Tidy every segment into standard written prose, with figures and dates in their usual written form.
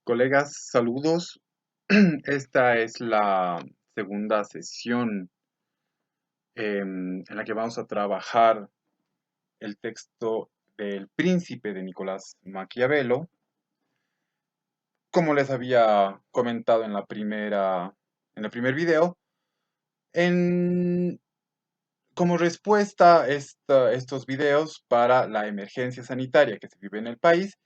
Colegas, saludos. Esta es la segunda sesión en la que vamos a trabajar el texto del Príncipe de Nicolás Maquiavelo. Como les había comentado en el primer video, en- como respuesta a estos videos para la emergencia sanitaria que se vive en el país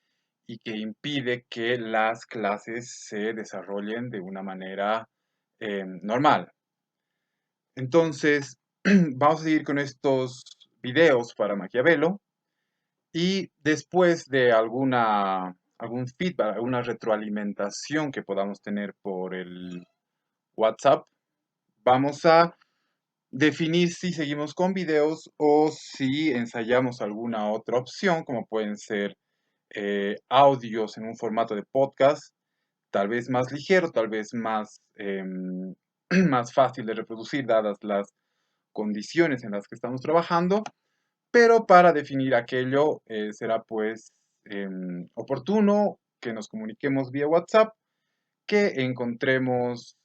y que impide que las clases se desarrollen de una manera normal. Entonces, vamos a seguir con estos videos para Maquiavelo y después de algún feedback, alguna retroalimentación que podamos tener por el WhatsApp, vamos a definir si seguimos con videos o si ensayamos alguna otra opción, como pueden ser audios en un formato de podcast, tal vez más ligero, tal vez más, más fácil de reproducir dadas las condiciones en las que estamos trabajando, pero para definir aquello será pues oportuno que nos comuniquemos vía WhatsApp, que encontremos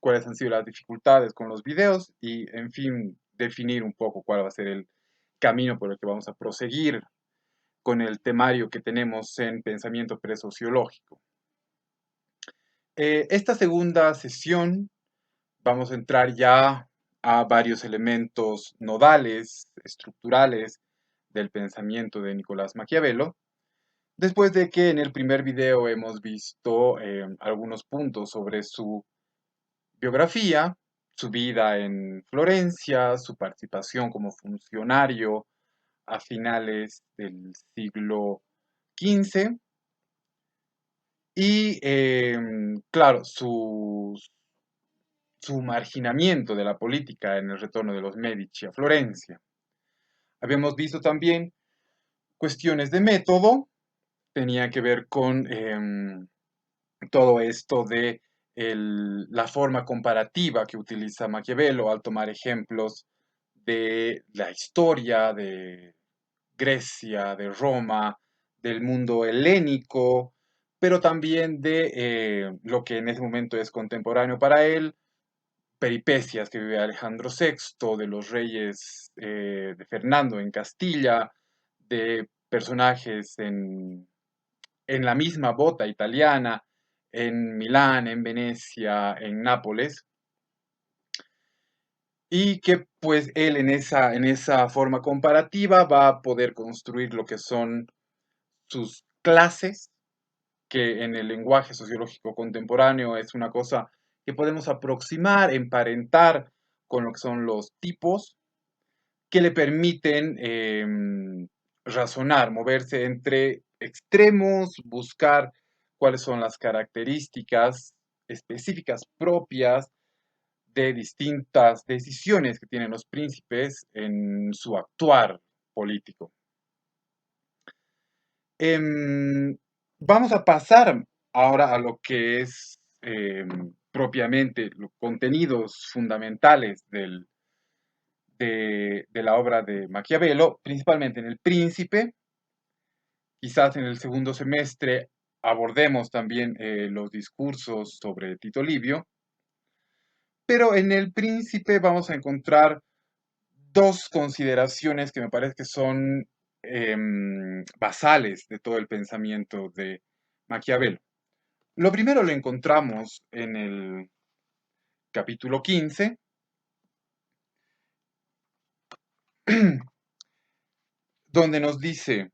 cuáles han sido las dificultades con los videos y en fin definir un poco cuál va a ser el camino por el que vamos a proseguir con el temario que tenemos en pensamiento presociológico. Esta segunda sesión vamos a entrar ya a varios elementos nodales, estructurales del pensamiento de Nicolás Maquiavelo, después de que en el primer video hemos visto algunos puntos sobre su biografía, su vida en Florencia, su participación como funcionario a finales del siglo XV y, claro, su marginamiento de la política en el retorno de los Medici a Florencia. Habíamos visto también cuestiones de método, tenía que ver con todo esto de la forma comparativa que utiliza Maquiavelo al tomar ejemplos de la historia de Grecia, de Roma, del mundo helénico, pero también de lo que en ese momento es contemporáneo para él, peripecias que vive Alejandro VI, de los reyes de Fernando en Castilla, de personajes en la misma bota italiana, en Milán, en Venecia, en Nápoles, y que pues él en esa forma comparativa va a poder construir lo que son sus clases, que en el lenguaje sociológico contemporáneo es una cosa que podemos aproximar, emparentar con lo que son los tipos, que le permiten razonar, moverse entre extremos, buscar cuáles son las características específicas propias de distintas decisiones que tienen los príncipes en su actuar político. Vamos a pasar ahora a lo que es propiamente los contenidos fundamentales de la obra de Maquiavelo, principalmente en El Príncipe. Quizás en el segundo semestre abordemos también los discursos sobre Tito Livio, pero en El Príncipe vamos a encontrar dos consideraciones que me parece que son basales de todo el pensamiento de Maquiavelo. Lo primero lo encontramos en el capítulo 15, donde nos dice,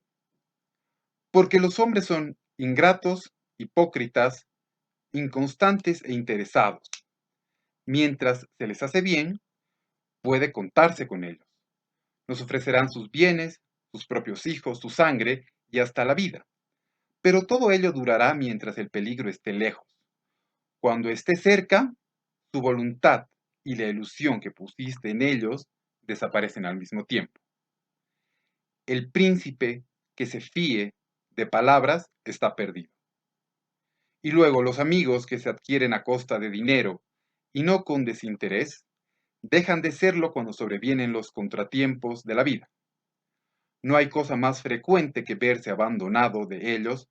porque los hombres son ingratos, hipócritas, inconstantes e interesados. Mientras se les hace bien, puede contarse con ellos. Nos ofrecerán sus bienes, sus propios hijos, su sangre y hasta la vida. Pero todo ello durará mientras el peligro esté lejos. Cuando esté cerca, tu voluntad y la ilusión que pusiste en ellos desaparecen al mismo tiempo. El príncipe que se fíe de palabras está perdido. Y luego los amigos que se adquieren a costa de dinero y no con desinterés, dejan de serlo cuando sobrevienen los contratiempos de la vida. No hay cosa más frecuente que verse abandonado de ellos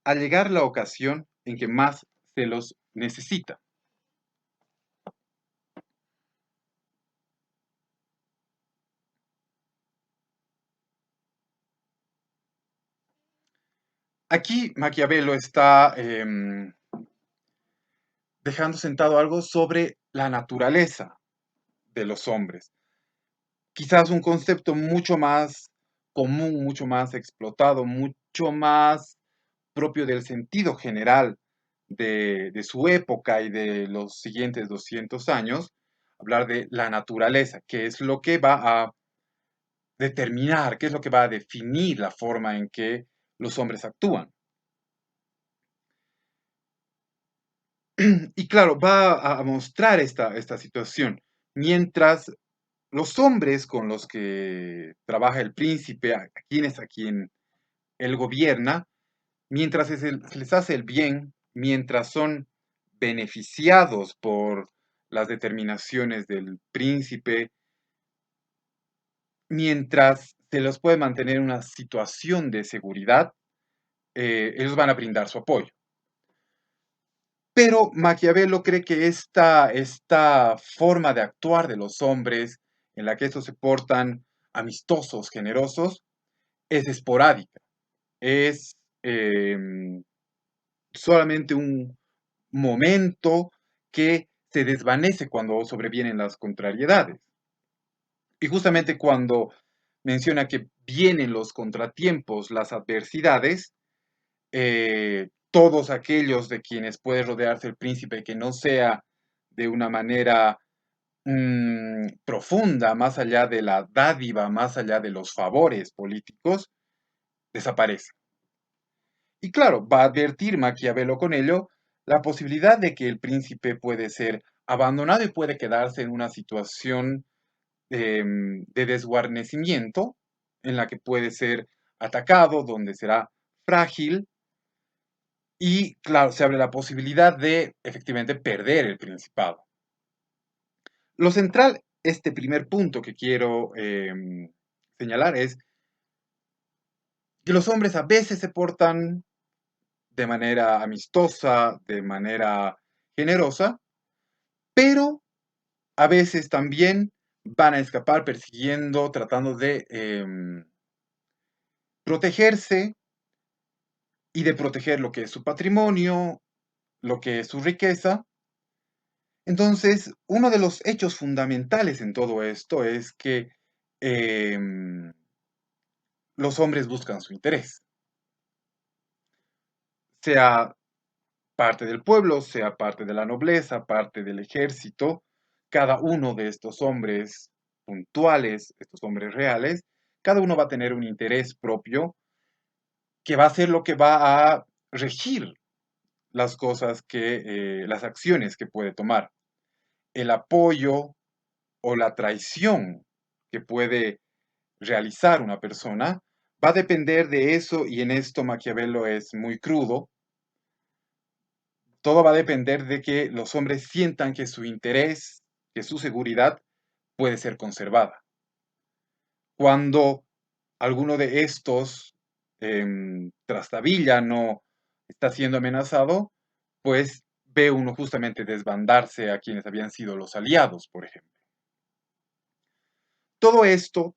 al llegar la ocasión en que más se los necesita. Aquí Maquiavelo está dejando sentado algo sobre la naturaleza de los hombres. Quizás un concepto mucho más común, mucho más explotado, mucho más propio del sentido general de su época y de los siguientes 200 años, hablar de la naturaleza, que es lo que va a determinar, qué es lo que va a definir la forma en que los hombres actúan. Y claro, va a mostrar esta situación. Mientras los hombres con los que trabaja el príncipe, a quien él gobierna, mientras se les hace el bien, mientras son beneficiados por las determinaciones del príncipe, mientras se los puede mantener en una situación de seguridad, ellos van a brindar su apoyo. Pero Maquiavelo cree que esta forma de actuar de los hombres, en la que estos se portan amistosos, generosos, es esporádica, es solamente un momento que se desvanece cuando sobrevienen las contrariedades. Y justamente cuando menciona que vienen los contratiempos, las adversidades, todos aquellos de quienes puede rodearse el príncipe que no sea de una manera profunda, más allá de la dádiva, más allá de los favores políticos, desaparece. Y claro, va a advertir Maquiavelo con ello la posibilidad de que el príncipe puede ser abandonado y puede quedarse en una situación de desguarnecimiento en la que puede ser atacado, donde será frágil y, claro, se abre la posibilidad de efectivamente perder el principado. Lo central, este primer punto que quiero señalar es que los hombres a veces se portan de manera amistosa, de manera generosa, pero a veces también van a escapar persiguiendo, tratando de protegerse y de proteger lo que es su patrimonio, lo que es su riqueza. Entonces, uno de los hechos fundamentales en todo esto es que em, los hombres buscan su interés, sea parte del pueblo, sea parte de la nobleza, parte del ejército, cada uno de estos hombres puntuales, estos hombres reales, cada uno va a tener un interés propio que va a ser lo que va a regir las cosas las acciones que puede tomar. El apoyo o la traición que puede realizar una persona va a depender de eso y en esto Maquiavelo es muy crudo. Todo va a depender de que los hombres sientan que su interés, que su seguridad puede ser conservada. Cuando alguno de estos trastabilla, no está siendo amenazado, pues ve uno justamente desbandarse a quienes habían sido los aliados, por ejemplo. Todo esto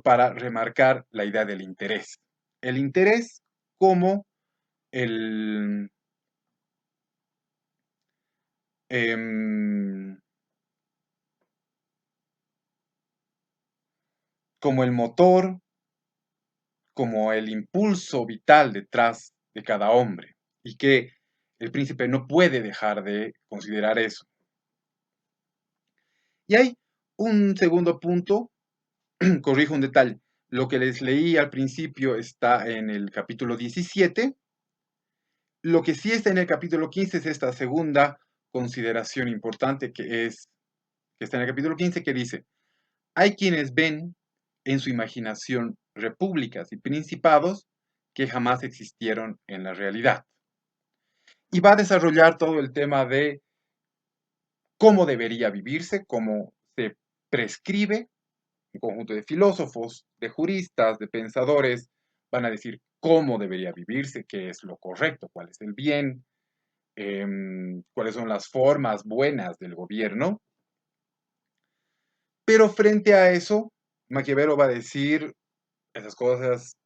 para remarcar la idea del interés. El interés como el, em, como el motor, como el impulso vital detrás de cada hombre y que el príncipe no puede dejar de considerar eso. Y hay un segundo punto, corrijo un detalle, lo que les leí al principio está en el capítulo 17, lo que sí está en el capítulo 15 es esta segunda consideración importante que está en el capítulo 15 que dice, hay quienes ven en su imaginación repúblicas y principados que jamás existieron en la realidad. Y va a desarrollar todo el tema de cómo debería vivirse, cómo se prescribe, un conjunto de filósofos, de juristas, de pensadores, van a decir cómo debería vivirse, qué es lo correcto, cuál es el bien, cuáles son las formas buenas del gobierno. Pero frente a eso, Maquiavelo va a decir, esas cosas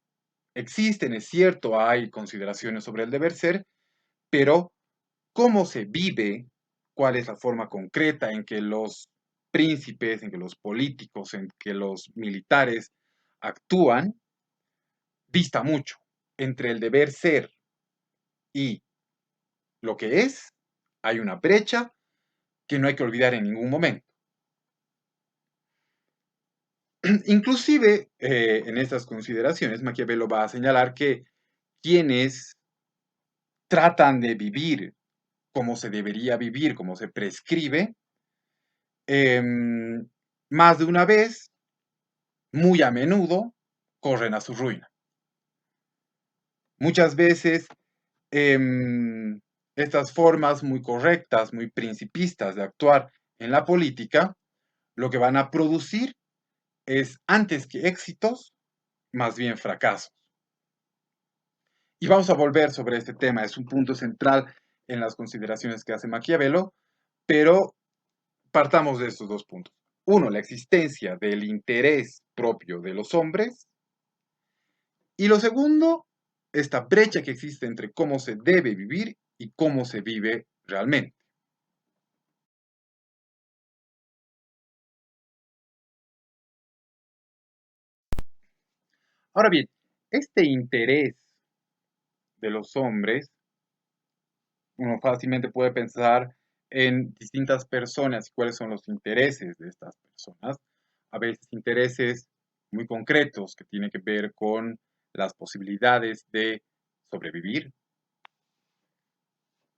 existen, es cierto, hay consideraciones sobre el deber ser, pero cómo se vive, cuál es la forma concreta en que los príncipes, en que los políticos, en que los militares actúan, dista mucho. Entre el deber ser y lo que es, hay una brecha que no hay que olvidar en ningún momento. Inclusive, en estas consideraciones, Maquiavelo va a señalar que quienes tratan de vivir como se debería vivir, como se prescribe, más de una vez, muy a menudo, corren a su ruina. Muchas veces, estas formas muy correctas, muy principistas de actuar en la política, lo que van a producir es, antes que éxitos, más bien fracasos. Y vamos a volver sobre este tema, es un punto central en las consideraciones que hace Maquiavelo, pero partamos de estos dos puntos. Uno, la existencia del interés propio de los hombres. Y lo segundo, esta brecha que existe entre cómo se debe vivir y cómo se vive realmente. Ahora bien, este interés de los hombres, uno fácilmente puede pensar en distintas personas y cuáles son los intereses de estas personas. A veces intereses muy concretos que tienen que ver con las posibilidades de sobrevivir,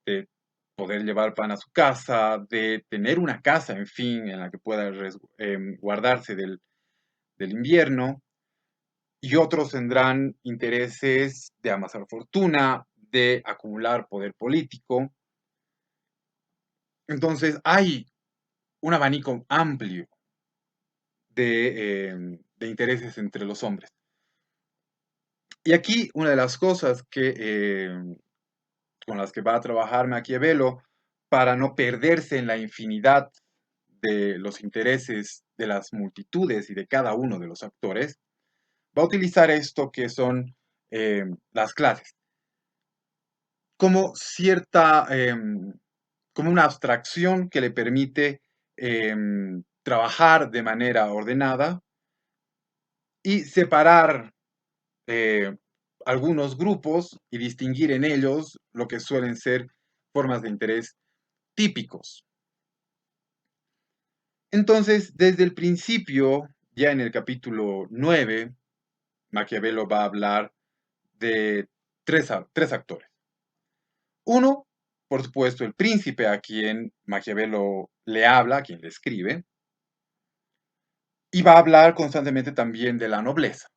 de poder llevar pan a su casa, de tener una casa, en fin, en la que pueda guardarse del invierno, y otros tendrán intereses de amasar fortuna, de acumular poder político. Entonces hay un abanico amplio de intereses entre los hombres. Y aquí una de las cosas con las que va a trabajar Maquiavelo para no perderse en la infinidad de los intereses de las multitudes y de cada uno de los actores, va a utilizar esto que son las clases, como cierta, como una abstracción que le permite trabajar de manera ordenada y separar eh, algunos grupos y distinguir en ellos lo que suelen ser formas de interés típicos. Entonces, desde el principio, ya en el capítulo 9, Maquiavelo va a hablar de tres actores. Uno, por supuesto, el príncipe a quien Maquiavelo le habla, a quien le escribe, y va a hablar constantemente también de la nobleza.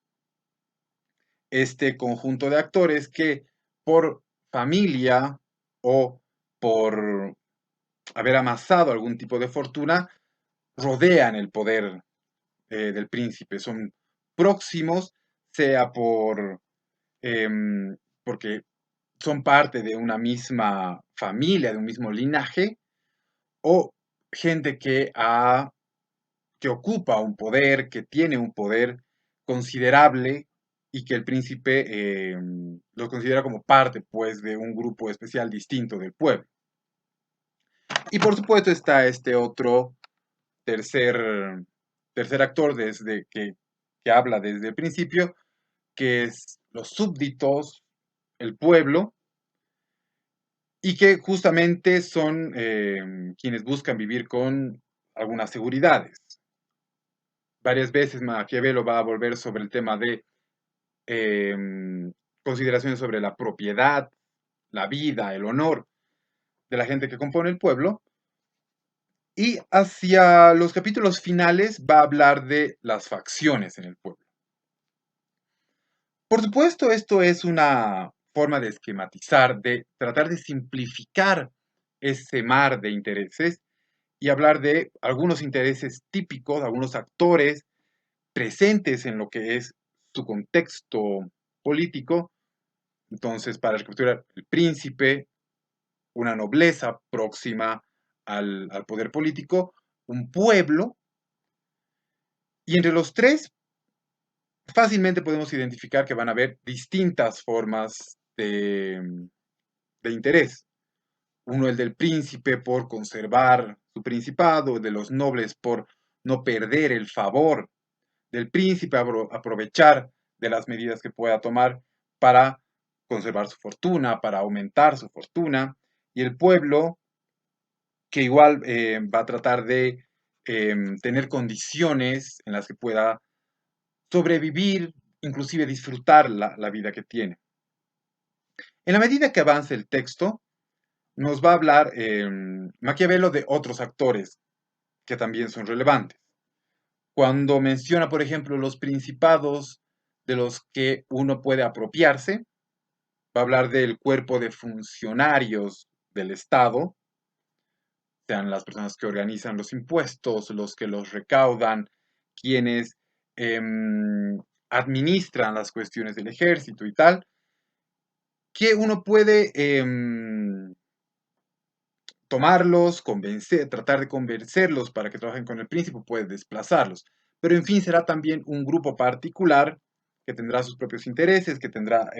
Este conjunto de actores que por familia o por haber amasado algún tipo de fortuna, rodean el poder del príncipe, son próximos, sea porque son parte de una misma familia, de un mismo linaje, o gente que ocupa un poder, que tiene un poder considerable y que el príncipe lo considera como parte, pues, de un grupo especial distinto del pueblo. Y por supuesto está este otro tercer, tercer actor que habla desde el principio, que es los súbditos, el pueblo, y que justamente son quienes buscan vivir con algunas seguridades. Varias veces Maquiavelo va a volver sobre el tema de consideraciones sobre la propiedad, la vida, el honor de la gente que compone el pueblo. Y hacia los capítulos finales va a hablar de las facciones en el pueblo. Por supuesto, esto es una forma de esquematizar, de tratar de simplificar ese mar de intereses y hablar de algunos intereses típicos, algunos actores presentes en lo que es su contexto político Entonces, para recapitular, el príncipe, una nobleza próxima al poder político, un pueblo, y entre los tres fácilmente podemos identificar que van a haber distintas formas de interés. Uno, el del príncipe por conservar su principado, el de los nobles por no perder el favor del príncipe, aprovechar de las medidas que pueda tomar para conservar su fortuna, para aumentar su fortuna, y el pueblo que igual va a tratar de tener condiciones en las que pueda sobrevivir, inclusive disfrutar la vida que tiene. En la medida que avance el texto, nos va a hablar Maquiavelo de otros actores que también son relevantes. Cuando menciona, por ejemplo, los principados de los que uno puede apropiarse, va a hablar del cuerpo de funcionarios del Estado, sean las personas que organizan los impuestos, los que los recaudan, quienes eh, administran las cuestiones del ejército y tal, que uno puede tomarlos, convencer, tratar de convencerlos para que trabajen con el príncipe, puede desplazarlos. Pero en fin, será también un grupo particular que tendrá sus propios intereses, que tendrá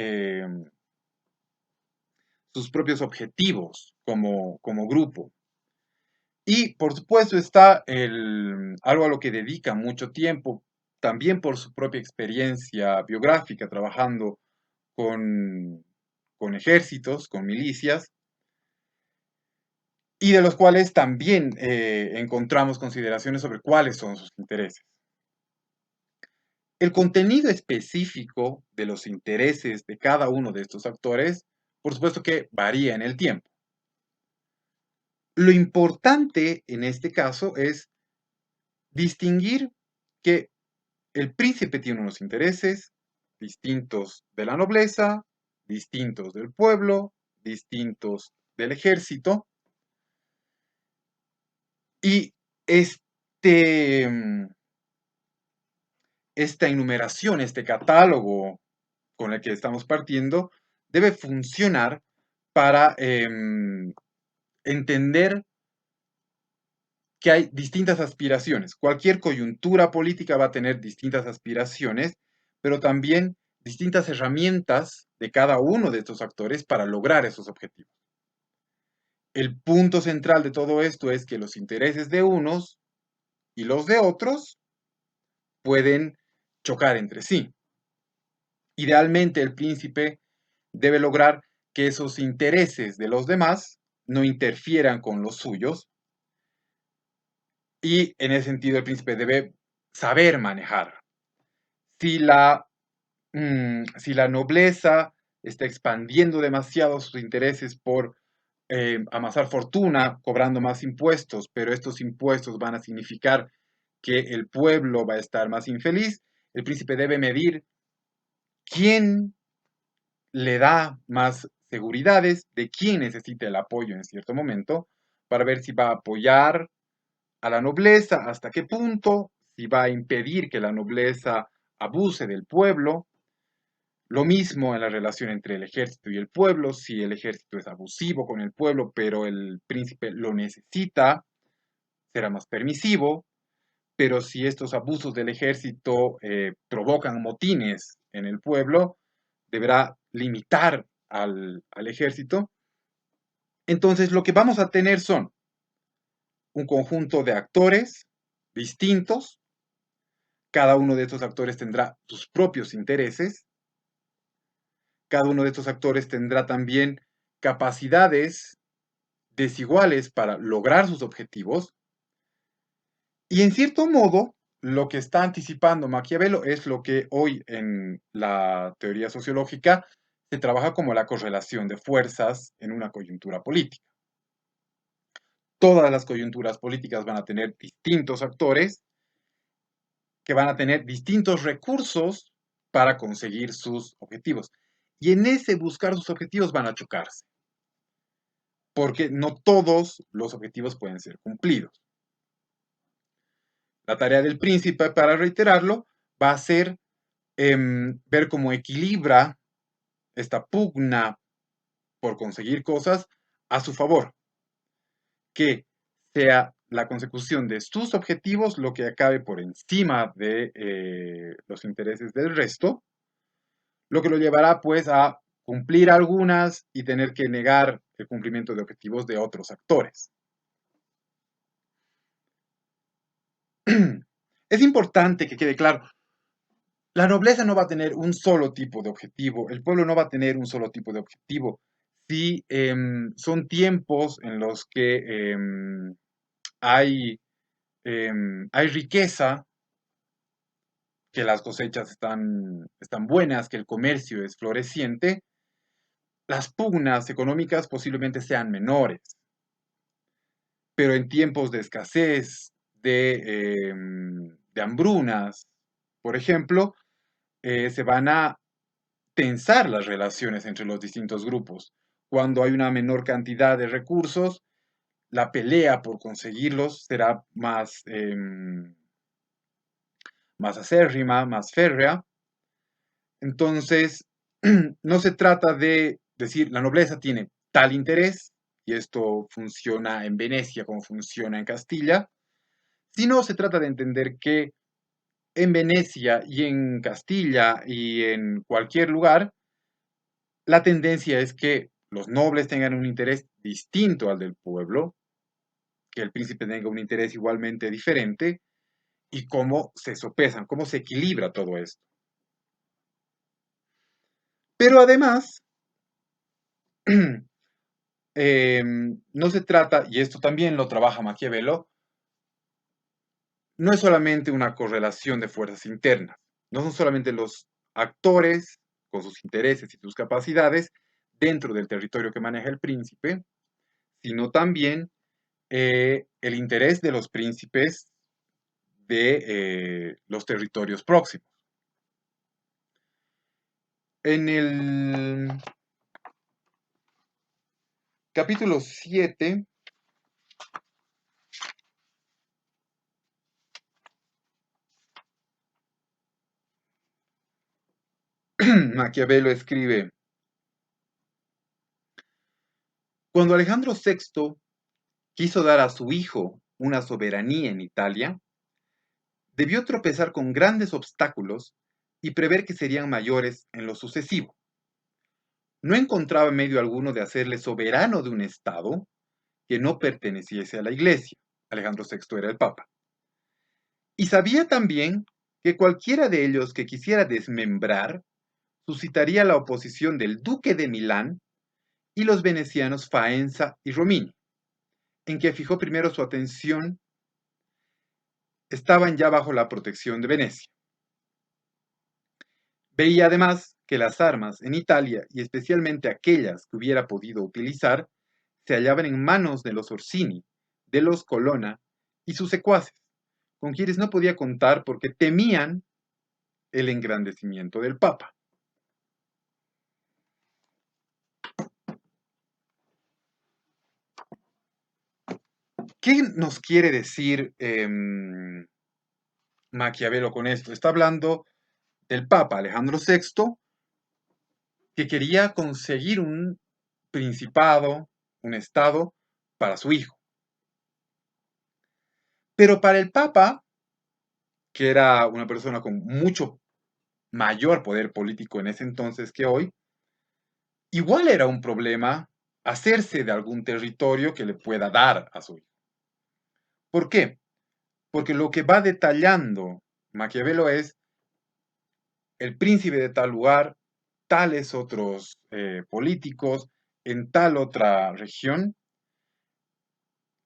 sus propios objetivos como grupo. Y por supuesto está algo a lo que dedica mucho tiempo, también por su propia experiencia biográfica, trabajando con, con ejércitos, con milicias, y de los cuales también encontramos consideraciones sobre cuáles son sus intereses. El contenido específico de los intereses de cada uno de estos actores, por supuesto que varía en el tiempo. Lo importante en este caso es distinguir que el príncipe tiene unos intereses distintos de la nobleza, distintos del pueblo, distintos del ejército, y este, esta enumeración, este catálogo con el que estamos partiendo, debe funcionar para entender que hay distintas aspiraciones. Cualquier coyuntura política va a tener distintas aspiraciones, pero también distintas herramientas de cada uno de estos actores para lograr esos objetivos. El punto central de todo esto es que los intereses de unos y los de otros pueden chocar entre sí. Idealmente, el príncipe debe lograr que esos intereses de los demás no interfieran con los suyos, y en ese sentido el príncipe debe saber manejar. Si la nobleza está expandiendo demasiado sus intereses por amasar fortuna, cobrando más impuestos, pero estos impuestos van a significar que el pueblo va a estar más infeliz, el príncipe debe medir quién le da más seguridades, de quién necesita el apoyo en cierto momento, para ver si va a apoyar a la nobleza, hasta qué punto, si va a impedir que la nobleza abuse del pueblo. Lo mismo en la relación entre el ejército y el pueblo, si el ejército es abusivo con el pueblo, pero el príncipe lo necesita, será más permisivo, pero si estos abusos del ejército provocan motines en el pueblo, deberá limitar al ejército. Entonces, lo que vamos a tener son un conjunto de actores distintos, cada uno de estos actores tendrá sus propios intereses, cada uno de estos actores tendrá también capacidades desiguales para lograr sus objetivos, y en cierto modo, lo que está anticipando Maquiavelo es lo que hoy en la teoría sociológica se trabaja como la correlación de fuerzas en una coyuntura política. Todas las coyunturas políticas van a tener distintos actores que van a tener distintos recursos para conseguir sus objetivos. Y en ese buscar sus objetivos van a chocarse, porque no todos los objetivos pueden ser cumplidos. La tarea del príncipe, para reiterarlo, va a ser ver cómo equilibra esta pugna por conseguir cosas a su favor, que sea la consecución de sus objetivos lo que acabe por encima de los intereses del resto, lo que lo llevará pues a cumplir algunas y tener que negar el cumplimiento de objetivos de otros actores. Es importante que quede claro, la nobleza no va a tener un solo tipo de objetivo, el pueblo no va a tener un solo tipo de objetivo. Si son tiempos en los que hay, hay riqueza, que las cosechas están buenas, que el comercio es floreciente, las pugnas económicas posiblemente sean menores. Pero en tiempos de escasez, de hambrunas, por ejemplo, se van a tensar las relaciones entre los distintos grupos. Cuando hay una menor cantidad de recursos, la pelea por conseguirlos será más acérrima, más férrea. Entonces, no se trata de decir la nobleza tiene tal interés, y esto funciona en Venecia como funciona en Castilla, sino se trata de entender que en Venecia y en Castilla y en cualquier lugar, la tendencia es que los nobles tengan un interés distinto al del pueblo, que el príncipe tenga un interés igualmente diferente, y cómo se sopesan, cómo se equilibra todo esto. Pero además, no se trata, y esto también lo trabaja Maquiavelo, no es solamente una correlación de fuerzas internas, no son solamente los actores con sus intereses y sus capacidades dentro del territorio que maneja el príncipe, sino también el interés de los príncipes de los territorios próximos. En el capítulo 7, Maquiavelo escribe, cuando Alejandro VI quiso dar a su hijo una soberanía en Italia, debió tropezar con grandes obstáculos y prever que serían mayores en lo sucesivo. No encontraba medio alguno de hacerle soberano de un Estado que no perteneciese a la Iglesia. Alejandro VI era el Papa. Y sabía también que cualquiera de ellos que quisiera desmembrar suscitaría la oposición del duque de Milán y los venecianos Faenza y Romini, en que fijó primero su atención, estaban ya bajo la protección de Venecia. Veía además que las armas en Italia, y especialmente aquellas que hubiera podido utilizar, se hallaban en manos de los Orsini, de los Colonna y sus secuaces, con quienes no podía contar porque temían el engrandecimiento del Papa. ¿Qué nos quiere decir Maquiavelo con esto? Está hablando del Papa Alejandro VI, que quería conseguir un principado, un estado, para su hijo. Pero para el Papa, que era una persona con mucho mayor poder político en ese entonces que hoy, igual era un problema hacerse de algún territorio que le pueda dar a su hijo. ¿Por qué? Porque lo que va detallando Maquiavelo es el príncipe de tal lugar, tales otros políticos en tal otra región,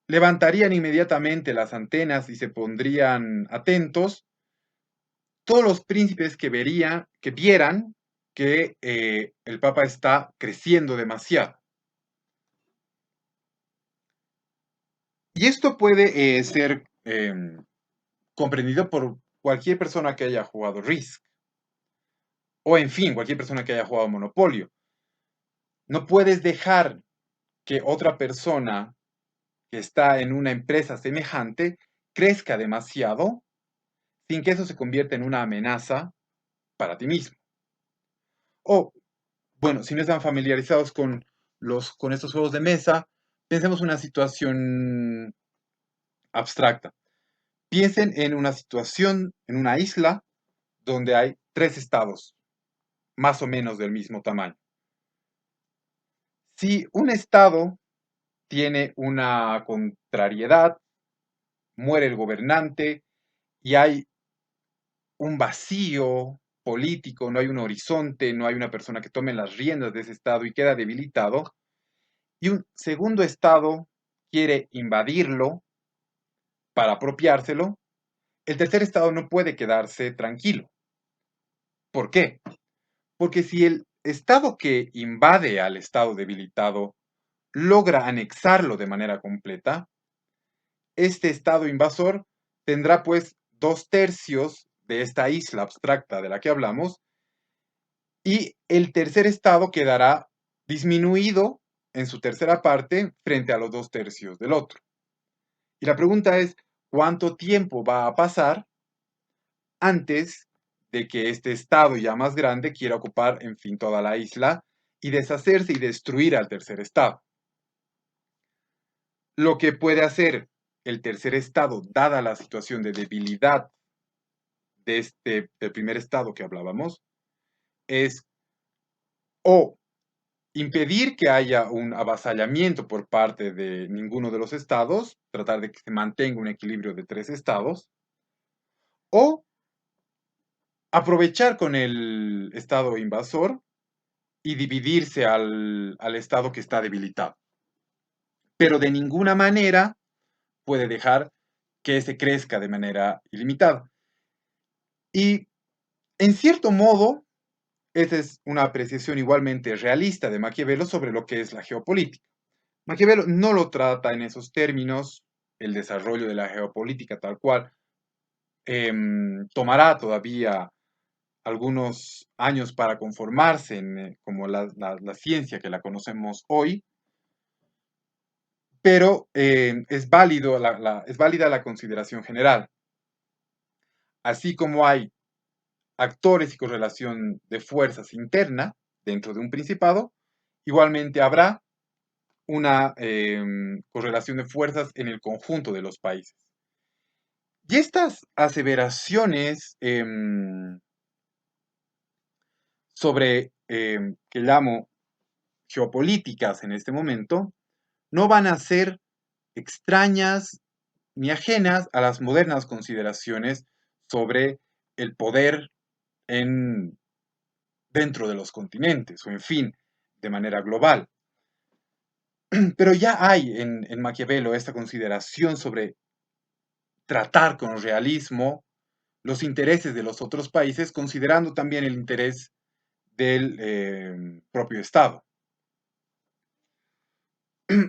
levantarían inmediatamente las antenas y se pondrían atentos todos los príncipes que vieran que el Papa está creciendo demasiado. Y esto puede ser comprendido por cualquier persona que haya jugado Risk, o en fin, cualquier persona que haya jugado Monopolio. No puedes dejar que otra persona que está en una empresa semejante crezca demasiado sin que eso se convierta en una amenaza para ti mismo. O Bueno, si no están familiarizados con estos juegos de mesa, pensemos una situación abstracta. Piensen en una situación, en una isla, donde hay tres estados, más o menos del mismo tamaño. Si un estado tiene una contrariedad, muere el gobernante y hay un vacío político, no hay un horizonte, no hay una persona que tome las riendas de ese estado y queda debilitado, y un segundo estado quiere invadirlo para apropiárselo, el tercer estado no puede quedarse tranquilo. ¿Por qué? Porque si el estado que invade al estado debilitado logra anexarlo de manera completa, este estado invasor tendrá pues 2/3 de esta isla abstracta de la que hablamos y el tercer estado quedará disminuido en su tercera parte frente a los 2/3 del otro. Y la pregunta es, ¿cuánto tiempo va a pasar antes de que este estado ya más grande quiera ocupar, en fin, toda la isla y deshacerse y destruir al tercer estado? Lo que puede hacer el tercer estado, dada la situación de debilidad de del primer estado que hablábamos, es o impedir que haya un avasallamiento por parte de ninguno de los estados, tratar de que se mantenga un equilibrio de tres estados, o aprovechar con el estado invasor y dividirse al estado que está debilitado. Pero de ninguna manera puede dejar que se crezca de manera ilimitada. Y en cierto modo, esa es una apreciación igualmente realista de Maquiavelo sobre lo que es la geopolítica. Maquiavelo no lo trata en esos términos, el desarrollo de la geopolítica tal cual. Tomará todavía algunos años para conformarse como la ciencia que la conocemos hoy, pero es válida la consideración general. Así como hay actores y correlación de fuerzas interna dentro de un principado, igualmente habrá una correlación de fuerzas en el conjunto de los países. Y estas aseveraciones sobre, que llamo geopolíticas en este momento, no van a ser extrañas ni ajenas a las modernas consideraciones sobre el poder en, dentro de los continentes o en fin, de manera global. Pero ya hay en Maquiavelo esta consideración sobre tratar con realismo los intereses de los otros países, considerando también el interés del propio Estado.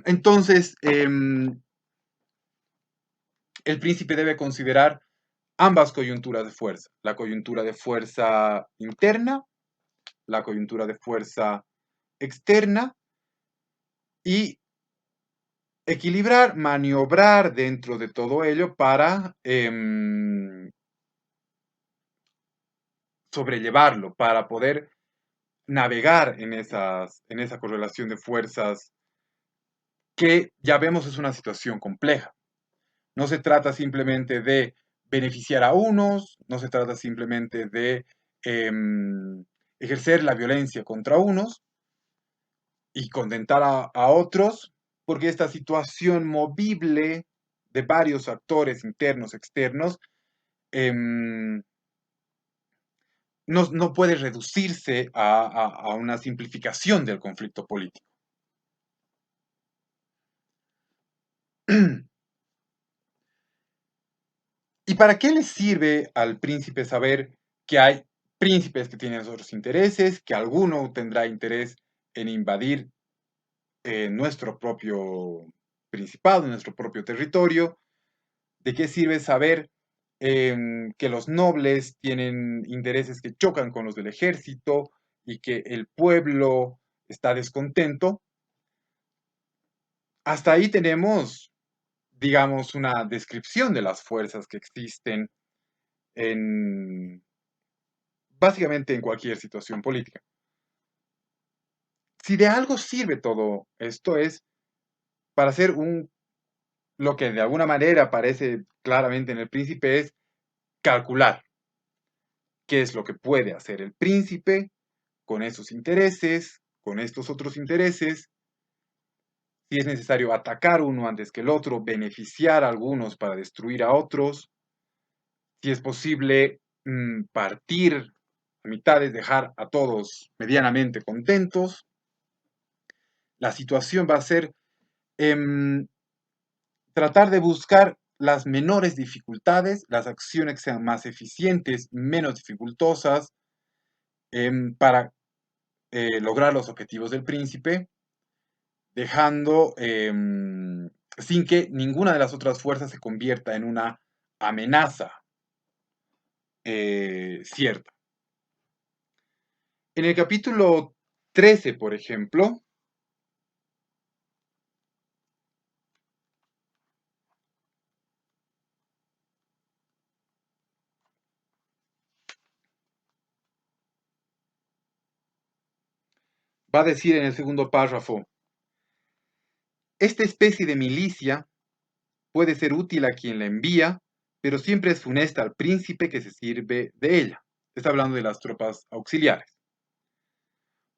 Entonces, el príncipe debe considerar ambas coyunturas de fuerza, la coyuntura de fuerza interna, la coyuntura de fuerza externa, y equilibrar, maniobrar dentro de todo ello para sobrellevarlo, para poder navegar en esa correlación de fuerzas que ya vemos es una situación compleja. No se trata simplemente de beneficiar a unos, no se trata simplemente de ejercer la violencia contra unos y contentar a otros, porque esta situación movible de varios actores internos, externos, em, no puede reducirse a una simplificación del conflicto político. ¿Y para qué le sirve al príncipe saber que hay príncipes que tienen otros intereses, que alguno tendrá interés en invadir nuestro propio principado, nuestro propio territorio? ¿De qué sirve saber que los nobles tienen intereses que chocan con los del ejército y que el pueblo está descontento? Hasta ahí tenemos, digamos, una descripción de las fuerzas que existen en básicamente en cualquier situación política. Si de algo sirve todo esto es para hacer lo que de alguna manera aparece claramente en el príncipe es calcular qué es lo que puede hacer el príncipe con esos intereses, con estos otros intereses, si es necesario atacar uno antes que el otro, beneficiar a algunos para destruir a otros, si es posible partir a mitades, dejar a todos medianamente contentos. La situación va a ser tratar de buscar las menores dificultades, las acciones que sean más eficientes, menos dificultosas, para lograr los objetivos del príncipe, dejando sin que ninguna de las otras fuerzas se convierta en una amenaza cierta. En el capítulo 13, por ejemplo, va a decir en el segundo párrafo, esta especie de milicia puede ser útil a quien la envía, pero siempre es funesta al príncipe que se sirve de ella. Está hablando de las tropas auxiliares.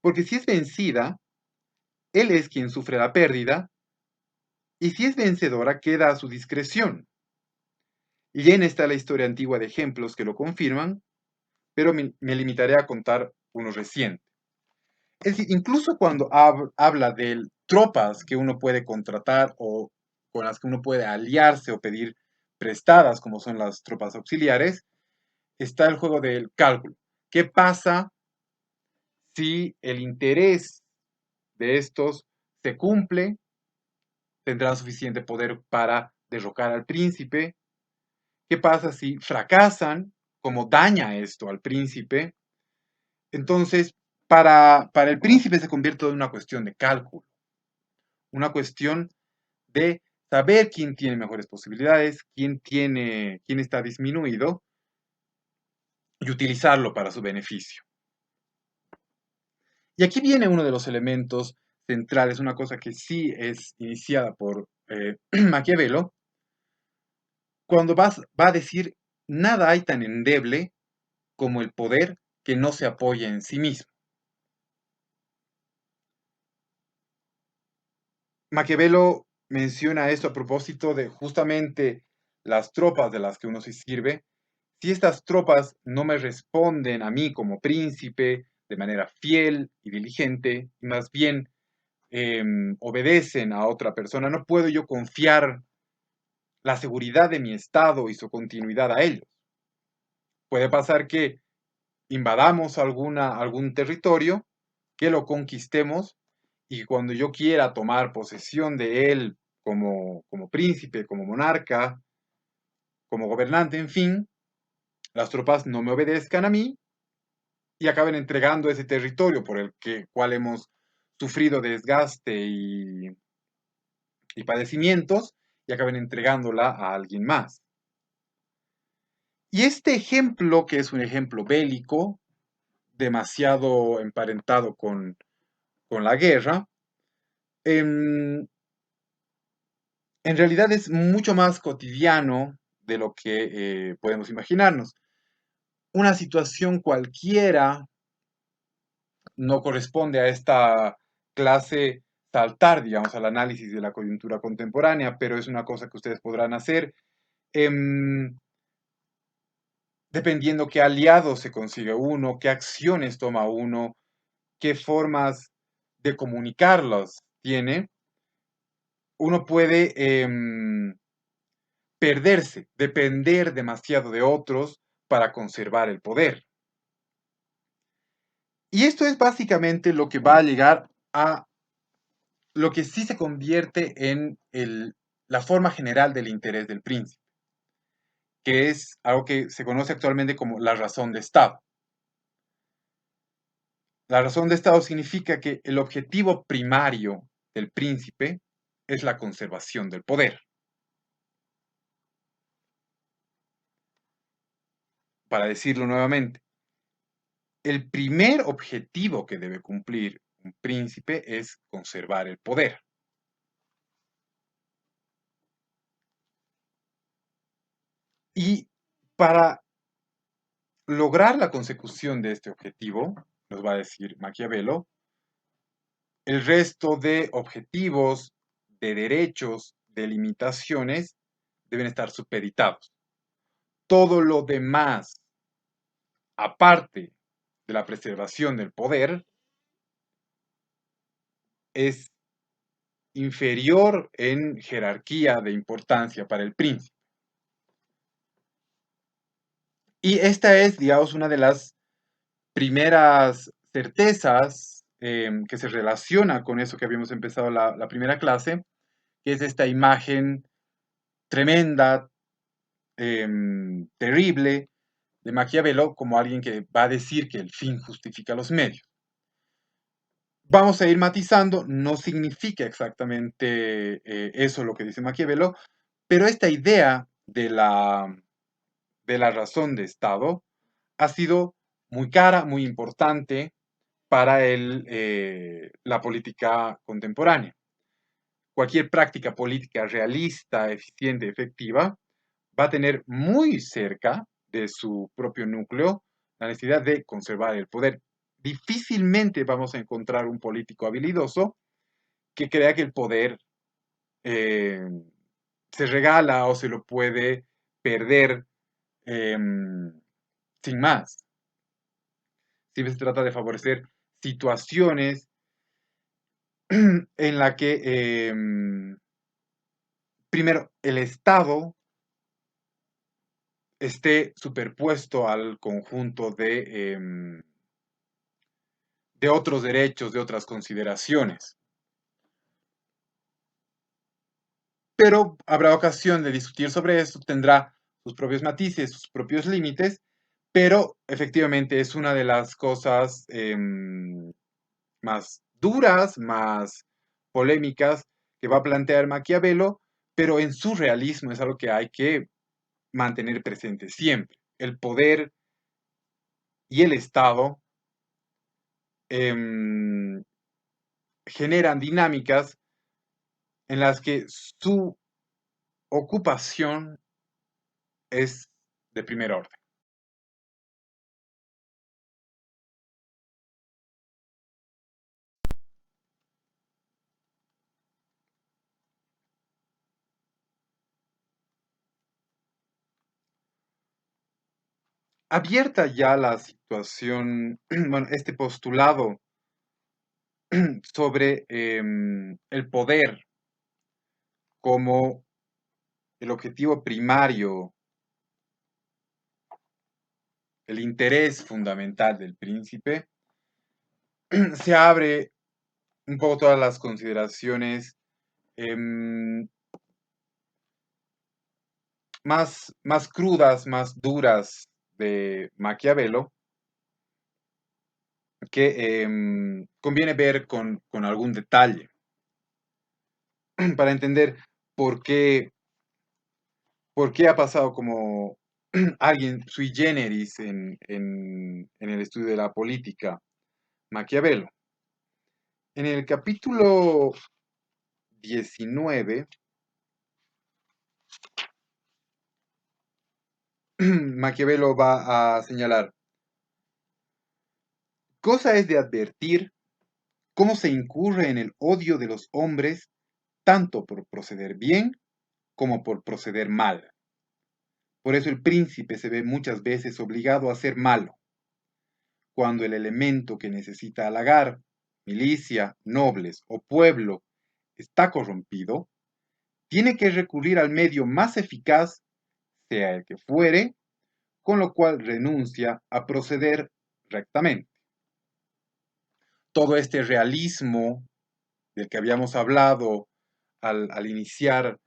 Porque si es vencida, él es quien sufre la pérdida, y si es vencedora, queda a su discreción. Y llena está la historia antigua de ejemplos que lo confirman, pero me limitaré a contar uno reciente. Es decir, incluso cuando habla de tropas que uno puede contratar o con las que uno puede aliarse o pedir prestadas, como son las tropas auxiliares, está el juego del cálculo. ¿Qué pasa si el interés de estos se cumple? ¿Tendrán suficiente poder para derrocar al príncipe? ¿Qué pasa si fracasan? ¿Cómo daña esto al príncipe? Entonces, para el príncipe se convierte en una cuestión de cálculo, una cuestión de saber quién tiene mejores posibilidades, quién está disminuido y utilizarlo para su beneficio. Y aquí viene uno de los elementos centrales, una cosa que sí es iniciada por Maquiavelo, cuando va a decir, nada hay tan endeble como el poder que no se apoya en sí mismo. Maquiavelo menciona esto a propósito de justamente las tropas de las que uno se sirve. Si estas tropas no me responden a mí como príncipe de manera fiel y diligente, y más bien obedecen a otra persona, no puedo yo confiar la seguridad de mi Estado y su continuidad a ellos. Puede pasar que invadamos algún territorio, que lo conquistemos y cuando yo quiera tomar posesión de él como príncipe, como monarca, como gobernante, en fin, las tropas no me obedezcan a mí y acaben entregando ese territorio por el cual hemos sufrido desgaste y padecimientos y acaben entregándola a alguien más. Y este ejemplo, que es un ejemplo bélico, demasiado emparentado con la guerra, en realidad es mucho más cotidiano de lo que podemos imaginarnos. Una situación cualquiera no corresponde a esta clase saltar, digamos, al análisis de la coyuntura contemporánea, pero es una cosa que ustedes podrán hacer dependiendo qué aliados se consigue uno, qué acciones toma uno, qué formas de comunicarlos tiene. Uno puede perderse, depender demasiado de otros para conservar el poder. Y esto es básicamente lo que va a llegar a lo que sí se convierte en la forma general del interés del príncipe, que es algo que se conoce actualmente como la razón de Estado. La razón de Estado significa que el objetivo primario del príncipe es la conservación del poder. Para decirlo nuevamente, el primer objetivo que debe cumplir un príncipe es conservar el poder. Y para lograr la consecución de este objetivo, nos va a decir Maquiavelo, el resto de objetivos, de derechos, de limitaciones deben estar supeditados. Todo lo demás, aparte de la preservación del poder, es inferior en jerarquía de importancia para el príncipe. Y esta es, digamos, una de las primeras certezas que se relaciona con eso que habíamos empezado la primera clase, que es esta imagen tremenda, terrible, de Maquiavelo como alguien que va a decir que el fin justifica los medios. Vamos a ir matizando, no significa exactamente eso lo que dice Maquiavelo, pero esta idea de la razón de Estado ha sido muy cara, muy importante para la política contemporánea. Cualquier práctica política realista, eficiente, efectiva, va a tener muy cerca de su propio núcleo la necesidad de conservar el poder. Difícilmente vamos a encontrar un político habilidoso que crea que el poder eh, se regala o se lo puede perder eh, sin más. Siempre se trata de favorecer situaciones en la que, primero, el Estado esté superpuesto al conjunto de otros derechos, de otras consideraciones. Pero habrá ocasión de discutir sobre eso, tendrá sus propios matices, sus propios límites, pero efectivamente es una de las cosas más duras, más polémicas que va a plantear Maquiavelo, pero en su realismo es algo que hay que mantener presente siempre. El poder y el Estado em, generan dinámicas en las que su ocupación es de primer orden. Abierta ya la situación, bueno, este postulado sobre el poder como el objetivo primario, el interés fundamental del príncipe, se abre un poco todas las consideraciones em, más crudas, más duras de Maquiavelo, que conviene ver con algún detalle para entender por qué, por qué ha pasado como alguien sui generis en el estudio de la política, Maquiavelo. En el capítulo 19, Maquiavelo va a señalar, cosa es de advertir cómo se incurre en el odio de los hombres tanto por proceder bien como por proceder mal. Por eso el príncipe se ve muchas veces obligado a ser malo, cuando el elemento que necesita halagar, milicia, nobles o pueblo, está corrompido, tiene que recurrir al medio más eficaz, sea el que fuere, con lo cual renuncia a proceder rectamente. Todo este realismo del que habíamos hablado al iniciar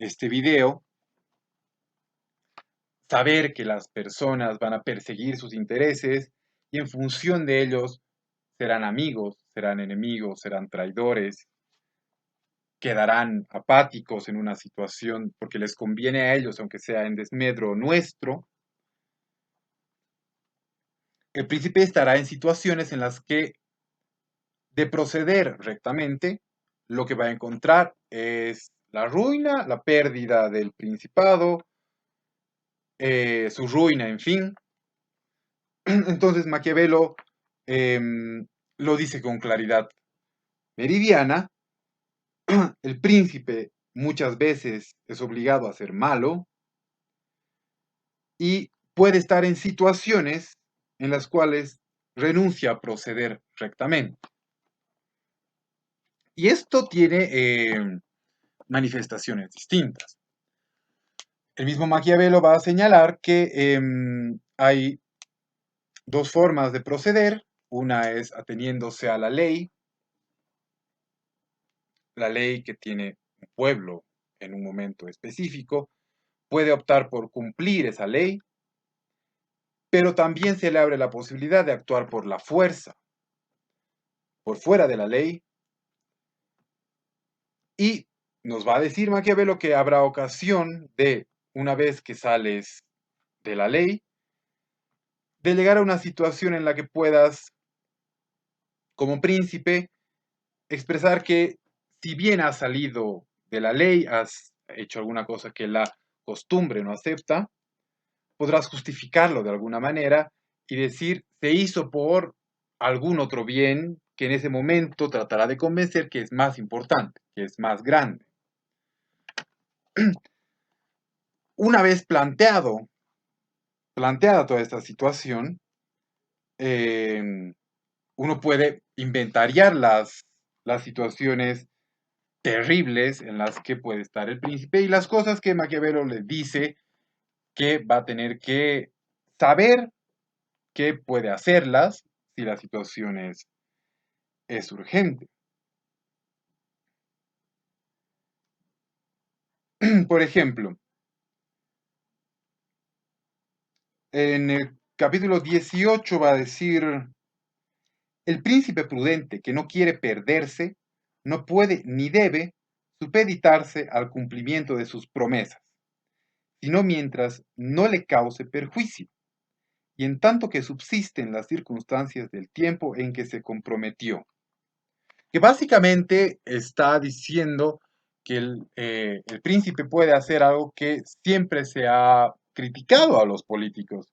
este video, saber que las personas van a perseguir sus intereses y en función de ellos serán amigos, serán enemigos, serán traidores, quedarán apáticos en una situación porque les conviene a ellos, aunque sea en desmedro nuestro. El príncipe estará en situaciones en las que de proceder rectamente, lo que va a encontrar es la ruina, la pérdida del principado, su ruina, en fin. Entonces Maquiavelo lo dice con claridad meridiana. El príncipe muchas veces es obligado a ser malo y puede estar en situaciones en las cuales renuncia a proceder rectamente. Y esto tiene manifestaciones distintas. El mismo Maquiavelo va a señalar que hay dos formas de proceder. Una es ateniéndose a la ley que tiene un pueblo en un momento específico, puede optar por cumplir esa ley, pero también se le abre la posibilidad de actuar por la fuerza, por fuera de la ley, y nos va a decir Maquiavelo que habrá ocasión de, una vez que sales de la ley, de llegar a una situación en la que puedas, como príncipe, expresar que si bien has salido de la ley, has hecho alguna cosa que la costumbre no acepta, podrás justificarlo de alguna manera y decir se hizo por algún otro bien que en ese momento tratará de convencer que es más importante, que es más grande. Una vez planteada toda esta situación, uno puede inventariar las situaciones terribles en las que puede estar el príncipe y las cosas que Maquiavelo le dice que va a tener que saber que puede hacerlas si la situación es urgente. Por ejemplo, en el capítulo 18 va a decir, el príncipe prudente que no quiere perderse no puede ni debe supeditarse al cumplimiento de sus promesas, sino mientras no le cause perjuicio, y en tanto que subsisten las circunstancias del tiempo en que se comprometió. Que básicamente está diciendo que el príncipe puede hacer algo que siempre se ha criticado a los políticos.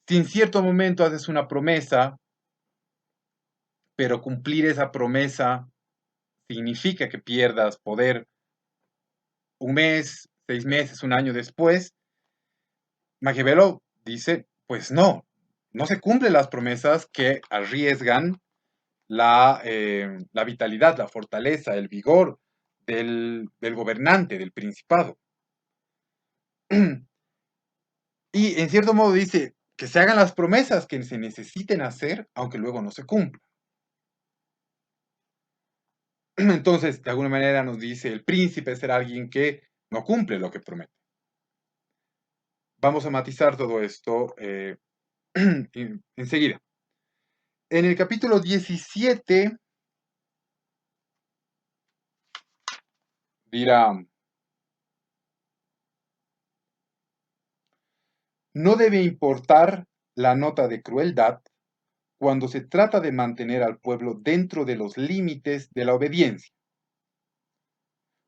Si en cierto momento haces una promesa, pero cumplir esa promesa significa que pierdas poder un mes, 6 meses, un año después, Maquiavelo dice, pues no se cumplen las promesas que arriesgan la vitalidad, la fortaleza, el vigor del gobernante, del principado. Y en cierto modo dice que se hagan las promesas que se necesiten hacer, aunque luego no se cumplan. Entonces, de alguna manera nos dice, el príncipe será alguien que no cumple lo que promete. Vamos a matizar todo esto enseguida. En el capítulo 17 dirá, no debe importar la nota de crueldad cuando se trata de mantener al pueblo dentro de los límites de la obediencia.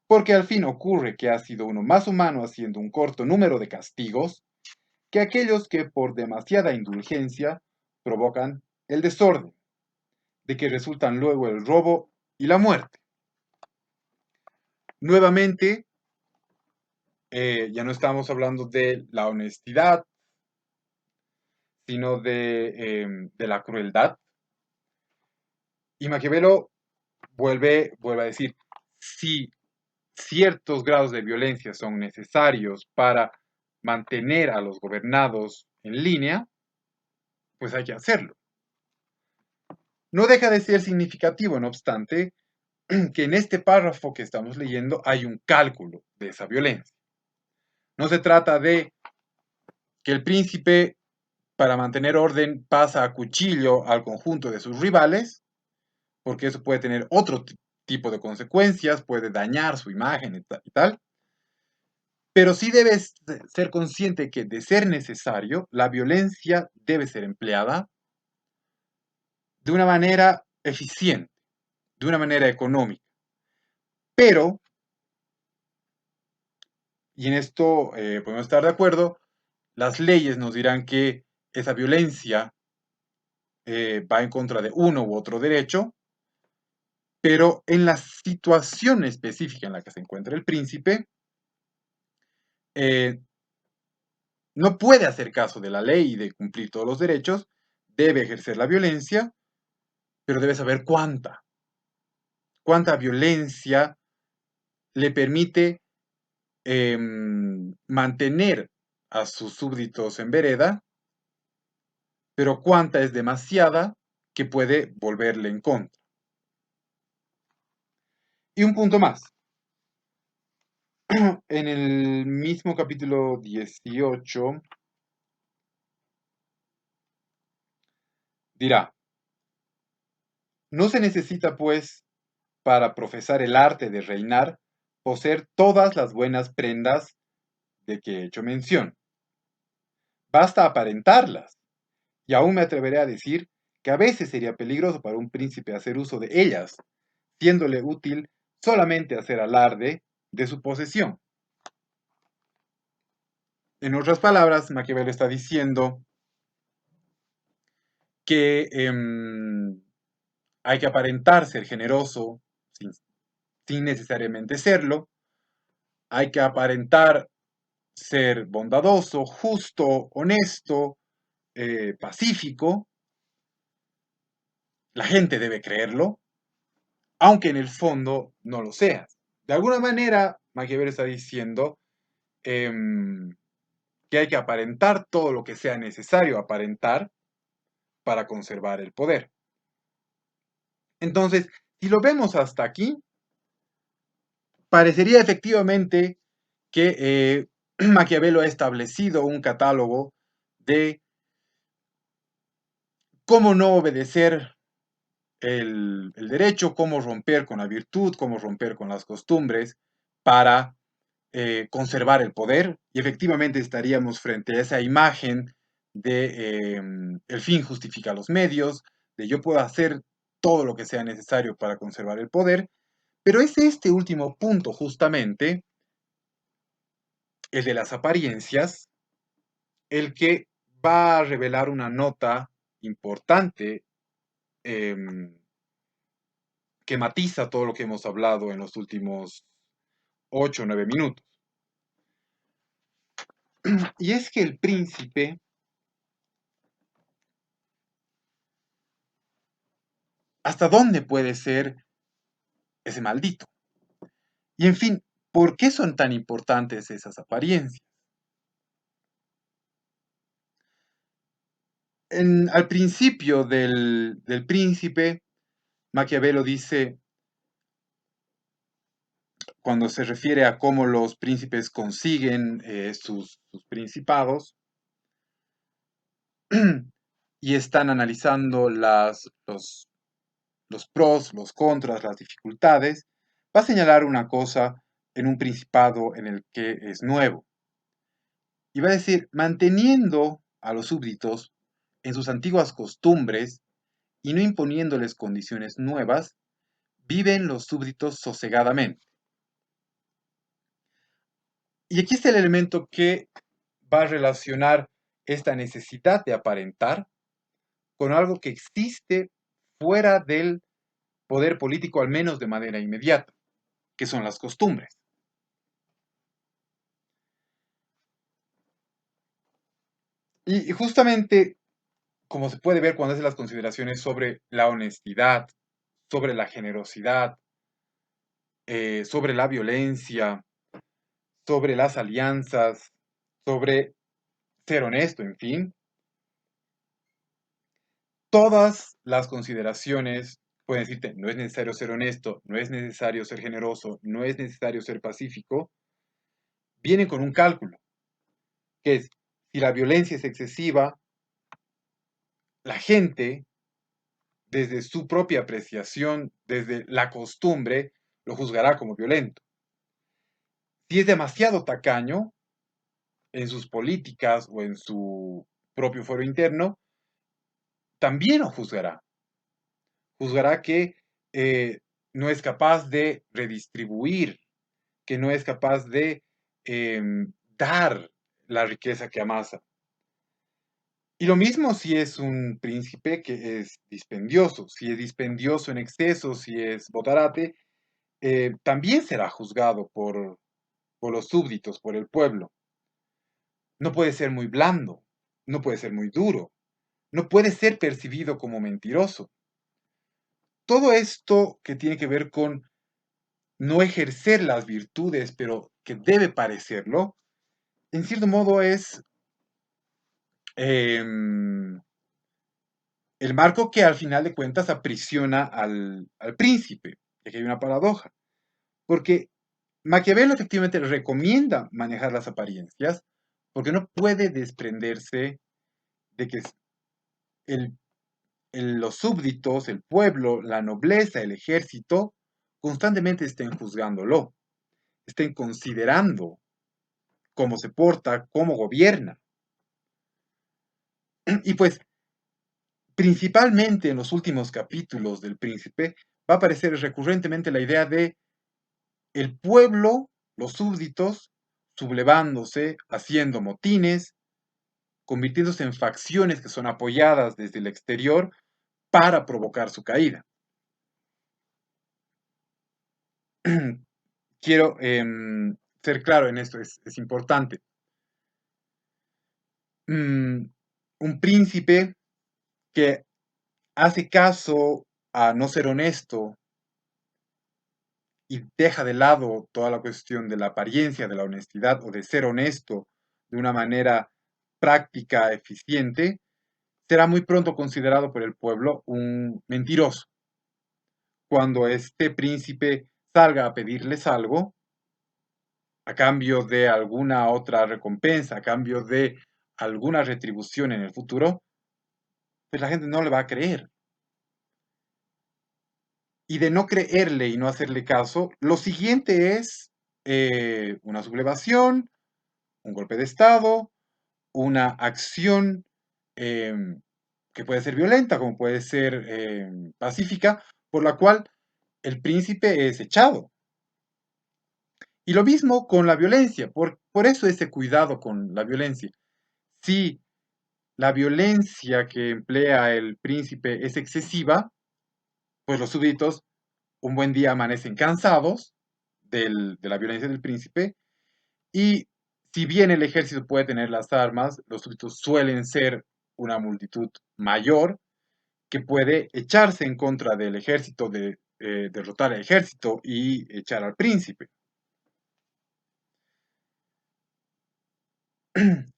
Porque al fin ocurre que ha sido uno más humano haciendo un corto número de castigos que aquellos que por demasiada indulgencia provocan el desorden, de que resultan luego el robo y la muerte. Nuevamente, ya no estamos hablando de la honestidad, sino de la crueldad. Y Maquiavelo vuelve a decir, si ciertos grados de violencia son necesarios para mantener a los gobernados en línea, pues hay que hacerlo. No deja de ser significativo, no obstante, que en este párrafo que estamos leyendo hay un cálculo de esa violencia. No se trata de que el príncipe, para mantener orden, pasa a cuchillo al conjunto de sus rivales, porque eso puede tener otro tipo de consecuencias, puede dañar su imagen y tal. Pero sí debes ser consciente que, de ser necesario, la violencia debe ser empleada de una manera eficiente, de una manera económica. Pero, y en esto podemos estar de acuerdo, las leyes nos dirán que esa violencia va en contra de uno u otro derecho, pero en la situación específica en la que se encuentra el príncipe, eh, no puede hacer caso de la ley y de cumplir todos los derechos, debe ejercer la violencia, pero debe saber cuánta violencia le permite mantener a sus súbditos en vereda, pero cuánta es demasiada que puede volverle en contra. Y un punto más. En el mismo capítulo 18 dirá, no se necesita pues para profesar el arte de reinar poseer todas las buenas prendas de que he hecho mención. Basta aparentarlas, y aún me atreveré a decir que a veces sería peligroso para un príncipe hacer uso de ellas, siéndole útil solamente hacer alarde de su posesión. En otras palabras, Maquiavelo está diciendo que hay que aparentar ser generoso sin necesariamente serlo, hay que aparentar ser bondadoso, justo, honesto, pacífico, la gente debe creerlo, aunque en el fondo no lo seas. De alguna manera, Maquiavelo está diciendo que hay que aparentar todo lo que sea necesario aparentar para conservar el poder. Entonces, si lo vemos hasta aquí, parecería efectivamente que Maquiavelo ha establecido un catálogo de cómo no obedecer el derecho, cómo romper con la virtud, cómo romper con las costumbres para conservar el poder. Y efectivamente estaríamos frente a esa imagen de el fin justifica los medios, de yo puedo hacer todo lo que sea necesario para conservar el poder, pero es este último punto justamente, el de las apariencias, el que va a revelar una nota importante eh, que matiza todo lo que hemos hablado en los últimos 8 o 9 minutos. Y es que el príncipe, ¿hasta dónde puede ser ese maldito? Y en fin, ¿por qué son tan importantes esas apariencias? Al principio del príncipe, Maquiavelo dice, cuando se refiere a cómo los príncipes consiguen sus principados, y están analizando los pros, los contras, las dificultades, va a señalar una cosa en un principado en el que es nuevo. Y va a decir, manteniendo a los súbditos en sus antiguas costumbres y no imponiéndoles condiciones nuevas, viven los súbditos sosegadamente. Y aquí está el elemento que va a relacionar esta necesidad de aparentar con algo que existe fuera del poder político, al menos de manera inmediata, que son las costumbres. Y justamente, como se puede ver cuando hace las consideraciones sobre la honestidad, sobre la generosidad, sobre la violencia, sobre las alianzas, sobre ser honesto, en fin, todas las consideraciones pueden decirte, no es necesario ser honesto, no es necesario ser generoso, no es necesario ser pacífico, vienen con un cálculo, que es, si la violencia es excesiva, la gente, desde su propia apreciación, desde la costumbre, lo juzgará como violento. Si es demasiado tacaño en sus políticas o en su propio foro interno, también lo juzgará. Juzgará que no es capaz de redistribuir, que no es capaz de dar la riqueza que amasa. Y lo mismo si es un príncipe que es dispendioso. Si es dispendioso en exceso, si es botarate, también será juzgado por los súbditos, por el pueblo. No puede ser muy blando, no puede ser muy duro, no puede ser percibido como mentiroso. Todo esto que tiene que ver con no ejercer las virtudes, pero que debe parecerlo, en cierto modo es em, el marco que al final de cuentas aprisiona al príncipe. Y aquí hay una paradoja, porque Maquiavelo efectivamente recomienda manejar las apariencias, porque no puede desprenderse de que el los súbditos, el pueblo, la nobleza, el ejército, constantemente estén juzgándolo, estén considerando cómo se porta, cómo gobierna. Y pues, principalmente en los últimos capítulos del Príncipe, va a aparecer recurrentemente la idea de el pueblo, los súbditos, sublevándose, haciendo motines, convirtiéndose en facciones que son apoyadas desde el exterior para provocar su caída. Quiero ser claro en esto, es importante. Mm, un príncipe que hace caso a no ser honesto y deja de lado toda la cuestión de la apariencia, de la honestidad o de ser honesto de una manera práctica, eficiente, será muy pronto considerado por el pueblo un mentiroso. Cuando este príncipe salga a pedirles algo, a cambio de alguna otra recompensa, a cambio de alguna retribución en el futuro, pues la gente no le va a creer. Y de no creerle y no hacerle caso, lo siguiente es una sublevación, un golpe de Estado, una acción que puede ser violenta, como puede ser pacífica, por la cual el príncipe es echado. Y lo mismo con la violencia, por eso ese cuidado con la violencia. Si la violencia que emplea el príncipe es excesiva, pues los súbditos un buen día amanecen cansados de la violencia del príncipe y si bien el ejército puede tener las armas, los súbditos suelen ser una multitud mayor que puede echarse en contra del ejército, derrotar al ejército y echar al príncipe.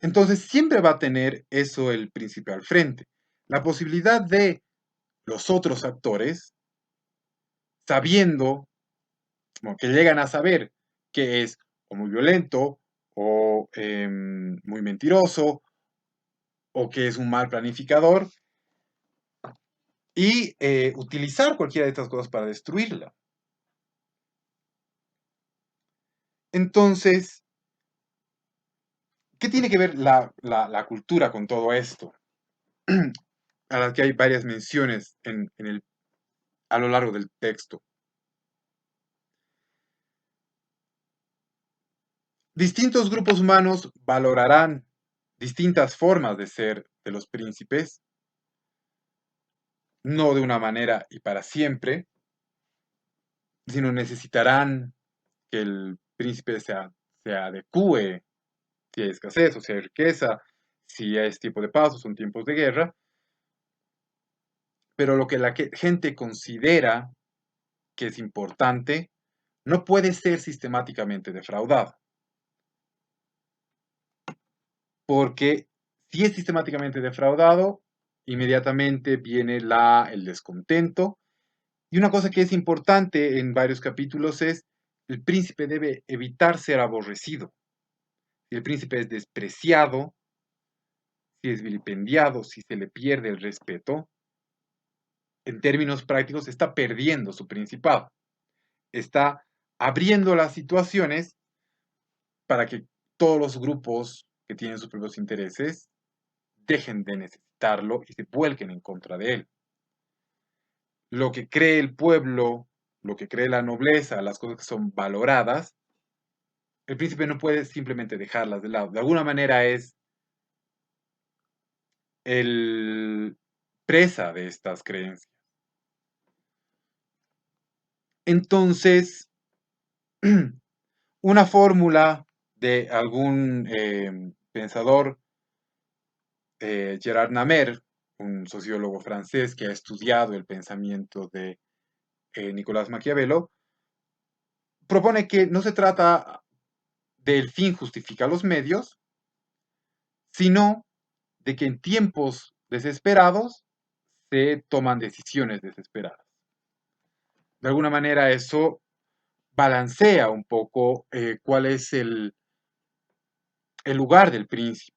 Entonces siempre va a tener eso el príncipe al frente. La posibilidad de los otros actores, sabiendo, como que llegan a saber que es o muy violento o muy mentiroso o que es un mal planificador y utilizar cualquiera de estas cosas para destruirla. Entonces, ¿qué tiene que ver la cultura con todo esto? A las que hay varias menciones a lo largo del texto. Distintos grupos humanos valorarán distintas formas de ser de los príncipes, no de una manera y para siempre, sino necesitarán que el príncipe se adecue, si hay escasez o si hay riqueza, si es tiempo de paz o son tiempos de guerra, pero lo que la gente considera que es importante no puede ser sistemáticamente defraudado, porque si es sistemáticamente defraudado, inmediatamente viene el descontento. Y una cosa que es importante en varios capítulos es, el príncipe debe evitar ser aborrecido. Si el príncipe es despreciado, si es vilipendiado, si se le pierde el respeto, en términos prácticos está perdiendo su principado. Está abriendo las situaciones para que todos los grupos que tienen sus propios intereses dejen de necesitarlo y se vuelquen en contra de él. lo que cree el pueblo, lo que cree la nobleza, las cosas que son valoradas, el príncipe no puede simplemente dejarlas de lado. De alguna manera es el presa de estas creencias. Entonces, una fórmula de algún pensador, Gerard Namer, un sociólogo francés que ha estudiado el pensamiento de Nicolás Maquiavelo, propone que no se trata del fin justifica los medios, sino de que en tiempos desesperados se toman decisiones desesperadas. De alguna manera eso balancea un poco cuál es el lugar del príncipe.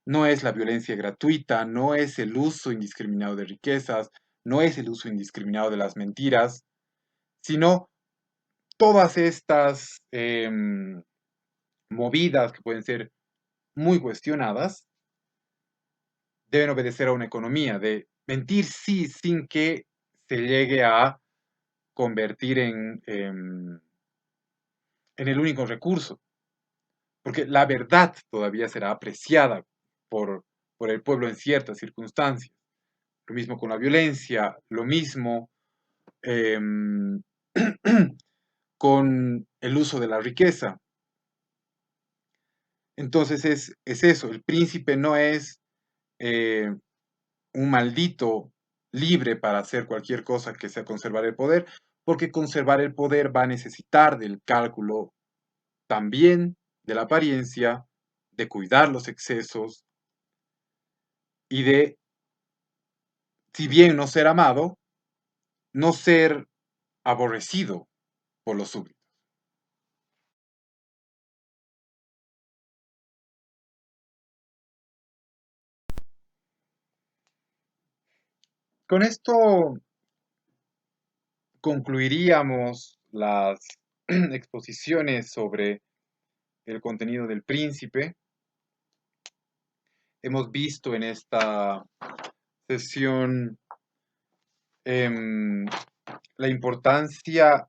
No es la violencia gratuita, no es el uso indiscriminado de riquezas, no es el uso indiscriminado de las mentiras, sino todas estas movidas que pueden ser muy cuestionadas, deben obedecer a una economía de mentir sí sin que se llegue a convertir en el único recurso, porque la verdad todavía será apreciada por, por el pueblo en ciertas circunstancias. Lo mismo con la violencia, lo mismo eh, con el uso de la riqueza. Entonces es eso, el príncipe no es eh, un maldito libre para hacer cualquier cosa que sea conservar el poder, porque conservar el poder va a necesitar del cálculo también, de la apariencia, de cuidar los excesos y de, si bien no ser amado, no ser aborrecido por los súbditos. Con esto concluiríamos las exposiciones sobre el contenido del príncipe. Hemos visto en esta sesión em, la importancia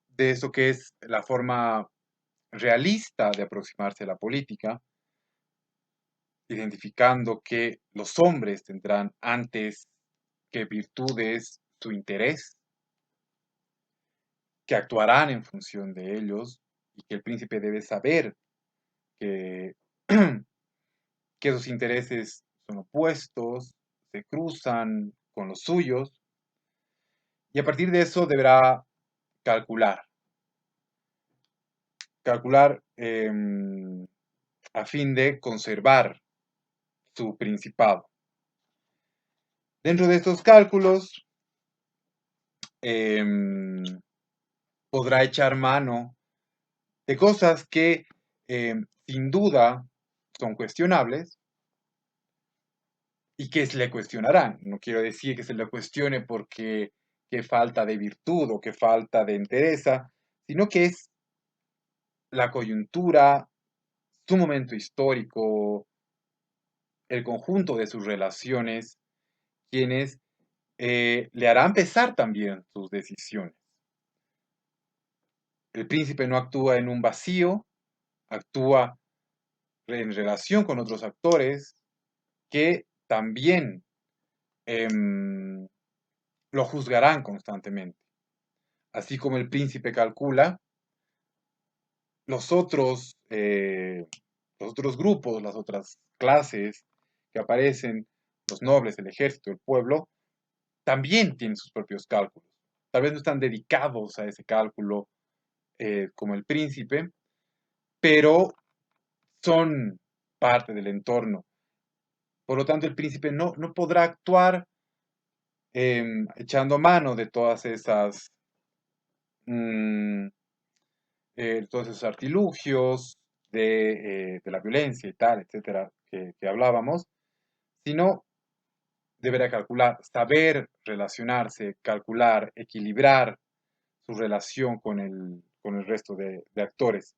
de eso que es la forma realista de aproximarse a la política, identificando que los hombres tendrán antes que virtudes su interés, que actuarán en función de ellos y que el príncipe debe saber que, que esos intereses son opuestos, se cruzan con los suyos y a partir de eso deberá calcular, calcular a fin de conservar su principado. Dentro de estos cálculos podrá echar mano de cosas que sin duda son cuestionables y que se le cuestionarán. No quiero decir que se le cuestione porque qué falta de virtud o qué falta de entereza, sino que es la coyuntura, su momento histórico, el conjunto de sus relaciones, quienes le harán pesar también sus decisiones. El príncipe no actúa en un vacío, actúa en relación con otros actores que también lo juzgarán constantemente. Así como el príncipe calcula, los otros grupos, las otras clases que aparecen, los nobles, el ejército, el pueblo, también tienen sus propios cálculos. Tal vez no están dedicados a ese cálculo como el príncipe, pero son parte del entorno. Por lo tanto, el príncipe no podrá actuar echando mano de todas esas, mm, todos esos artilugios de la violencia y tal, etcétera, que hablábamos, sino deberá calcular, saber relacionarse, calcular, equilibrar su relación con el resto de actores.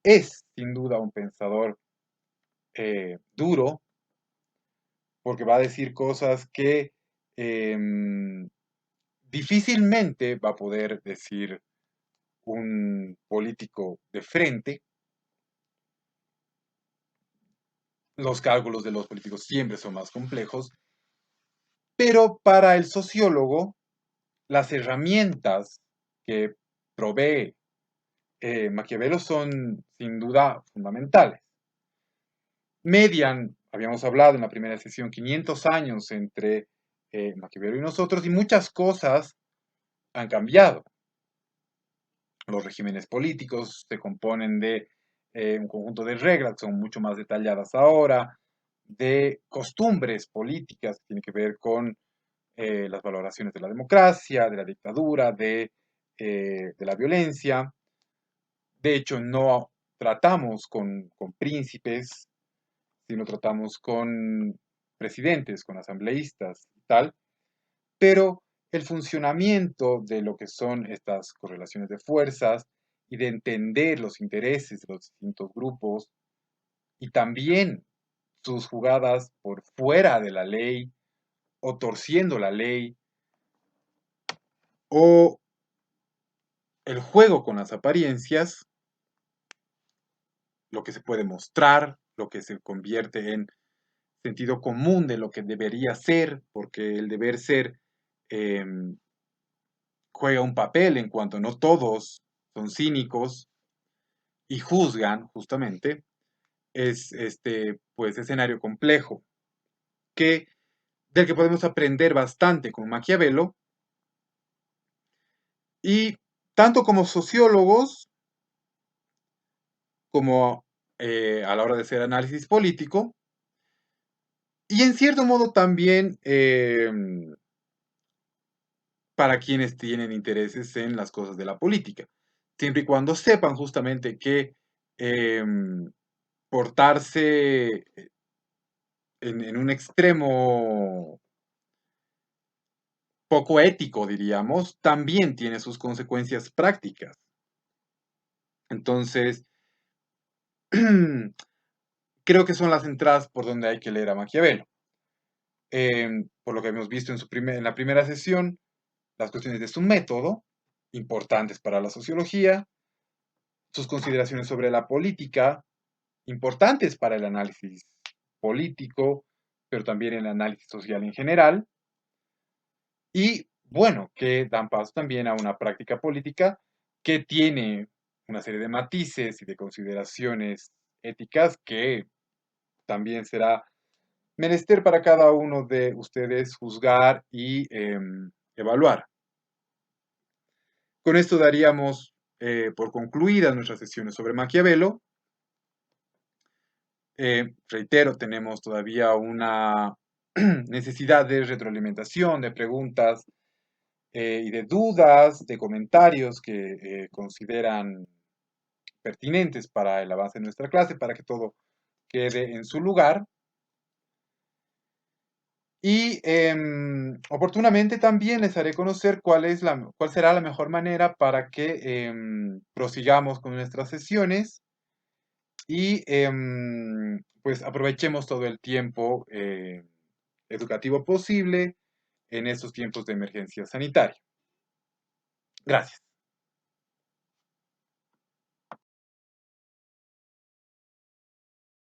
Es sin duda un pensador duro, porque va a decir cosas que difícilmente va a poder decir un político de frente. Los cálculos de los políticos siempre son más complejos, pero para el sociólogo, las herramientas que provee Maquiavelo son sin duda fundamentales. Median, habíamos hablado en la primera sesión, 500 años entre Maquiavelo y nosotros, y muchas cosas han cambiado. Los regímenes políticos se componen de un conjunto de reglas, son mucho más detalladas ahora, de costumbres políticas que tienen que ver con las valoraciones de la democracia, de la dictadura, de la violencia. De hecho, no tratamos con príncipes, sino tratamos con presidentes, con asambleístas y tal, pero el funcionamiento de lo que son estas correlaciones de fuerzas y de entender los intereses de los distintos grupos y también sus jugadas por fuera de la ley o torciendo la ley o el juego con las apariencias, lo que se puede mostrar, lo que se convierte en sentido común de lo que debería ser, porque el deber ser eh, juega un papel en cuanto no todos son cínicos y juzgan justamente, es este pues escenario complejo que del que podemos aprender bastante con Maquiavelo y tanto como sociólogos como a la hora de hacer análisis político y en cierto modo también para quienes tienen intereses en las cosas de la política, siempre y cuando sepan justamente que portarse en un extremo poco ético, diríamos, también tiene sus consecuencias prácticas. Entonces, creo que son las entradas por donde hay que leer a Maquiavelo. Por lo que hemos visto en la primera sesión, las cuestiones de su método, importantes para la sociología, sus consideraciones sobre la política, importantes para el análisis político, pero también el análisis social en general, y bueno, que dan paso también a una práctica política que tiene una serie de matices y de consideraciones éticas que también será menester para cada uno de ustedes juzgar y evaluar. Con esto daríamos por concluidas nuestras sesiones sobre Maquiavelo. Reitero, tenemos todavía una necesidad de retroalimentación, de preguntas y de dudas, de comentarios que consideran pertinentes para el avance de nuestra clase, para que todo quede en su lugar. Y oportunamente también les haré conocer cuál será la mejor manera para que prosigamos con nuestras sesiones y pues aprovechemos todo el tiempo educativo posible en estos tiempos de emergencia sanitaria. Gracias.